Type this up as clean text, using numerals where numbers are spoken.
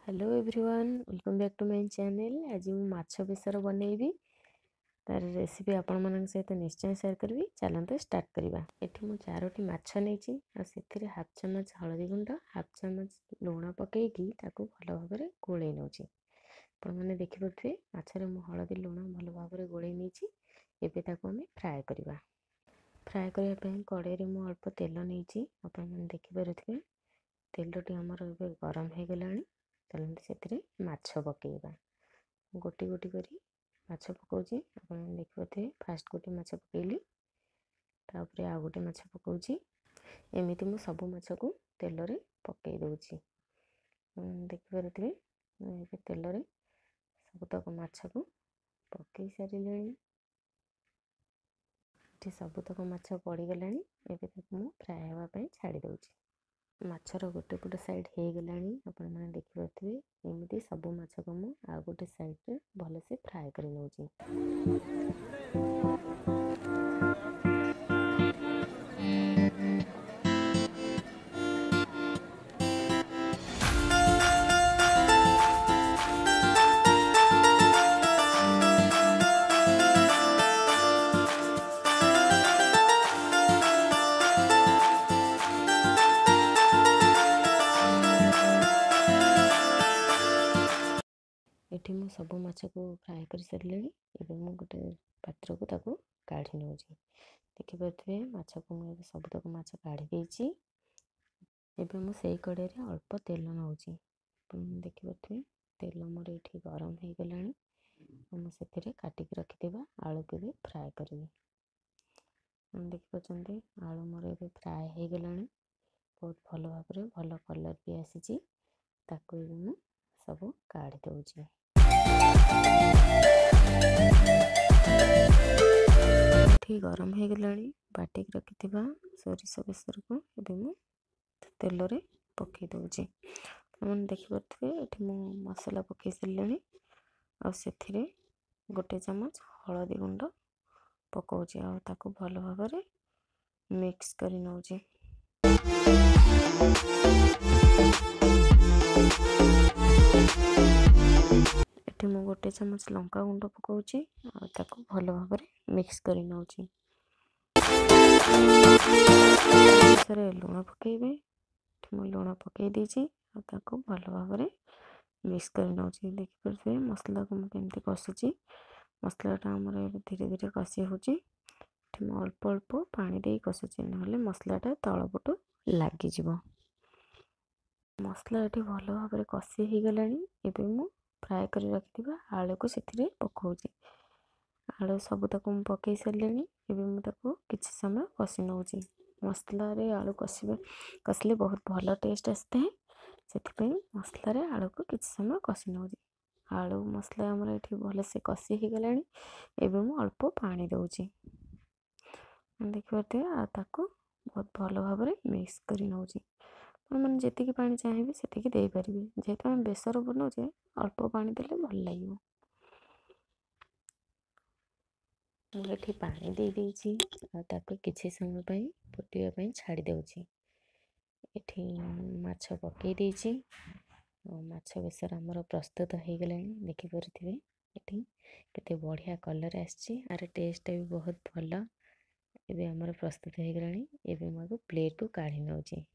Hello everyone welcome back to my channel. आज मु माछ बेसर बनैबी तार रेसिपी आपण मन सहित निश्चय शेयर करी। चलते स्टार्ट करवा। एठी मु 4टी माछ नैची आ सेथिरे हाफ चमच हळदी गुंड हाफ चमच लूण पकेकी ताकू भल भाव में गोळै नौची। आपण माने देखि परथे माछरे मु हळदी लूण भल भाव में गोळै नैची। एबे ताकू हम फ्राई करवा। फ्राई करबा पई कड़ाई रे मु अल्प तेल नैची। आपण माने देखि परथे तेलटी हमर एबे गरम हो गलानी। चलते से माछ पकेबा। गोटी गोटी करी माछ पकाउची। आपण देखिए फास्ट गोटे माछ पकेली तापर आ गोटे माछ पकाउची। एमिति मु सब माछ को तेल रे पकई दउची। देखि परथे ए तेल रे सबतक माछ को पकई सारिलेनी। एठी सबतक माछ पड़ी गलानी। एबे ताकू मु फ्राई हेबा पई छाड़ी दउची। माछर गोटे पट साइड हो गलानी। आपण माने देखि परथिबे एमिति सब माछ को मु आ गोटे साइड रे भल से फ्राई कर नउची। एठी मु सब माछ को फ्राई कर सारे। एबे मु गोटे पात्र को ताकू काढ़ी नउची। देखि परथिबे माछ को मु सब तक माछ काढ़ी देइची। एबे मु सेई कड़ाई रे अल्प तेल नउची। देखि परथिबे तेल मोर एठी गरम हो गलानी। मु सेथिरे काटी के रखि देबा आलू के भी फ्राई करबी। देखि परछंती आलू मोर एबे फ्राई हो गलानी। बहुत भल भाव में भल कलर भी आसीची। ताकू एबे मु सब काढ़ी दउची। एठी गरम हो गलानी। बाटी के रखि सोरिष बेसर को एबे मु तेल रे पकई दउची। मन देखि परथिबे एठी मु मसाला पकई सारलेनी। आ सेथिरे गोटे चमच हळदी गुंड पकाउची आ ताकू भल भाव में मिक्स करी नउची। एठी मु गोटे चमच लंका गुंड पकाउची आ ताकू भल भाव में मिक्स करी नउची। सरे लूण पकेबे। एठी मु लूण पकई देची आ ताकू भल भाव में मिक्स करी नउची। देखि परथे मसला को मु केमती कसुची। मसलाटा हमर धीरे धीरे कसी होची। एठी मु अल्प अल्प पानी दे कसुची नहले मसलाटा तळ पटु लागी जिवो। मसला एठी भल भाव में कसी हो गलानी। एबे मु फ्राई कर रखिथिबा आलू को सेथिरे पकाउची। आलू सब तक मु पकई सारलेनी। एबे मु ताकू किछि समय कसी नउची। मसला रे आलू कसले बहुत भल टेस्ट आसते हैं। सेथिपई मसला रे आलू को किछि समय कसी नउची। आलू मसला हमर एठी भल से कसी हो गलानी। एबे मु अल्प पानी दउची। देखि परथे आ ताकू बहुत भल भाव में मिक्स करी नउची। मैंने जेतिकी पानी चाहिए सेतिकी दे पारिबे। जेहेतु हम बेसर बनाउचे अल्प पानी देले भल लागिवो। मु एठी पानी दे देइची आ ताकू किछि समय पई फुटिबा पई छाड़ी देउची। एठी माछ पकई देइची। माछ बेसर हमर प्रस्तुत हो गलानी। देखि परथिबे एठी केते बढ़िया कलर आछी। आर टेस्ट भी बहुत भल। एबे हमर प्रस्तुत हो गलानी। एबे मु प्लेट को काढी नउची।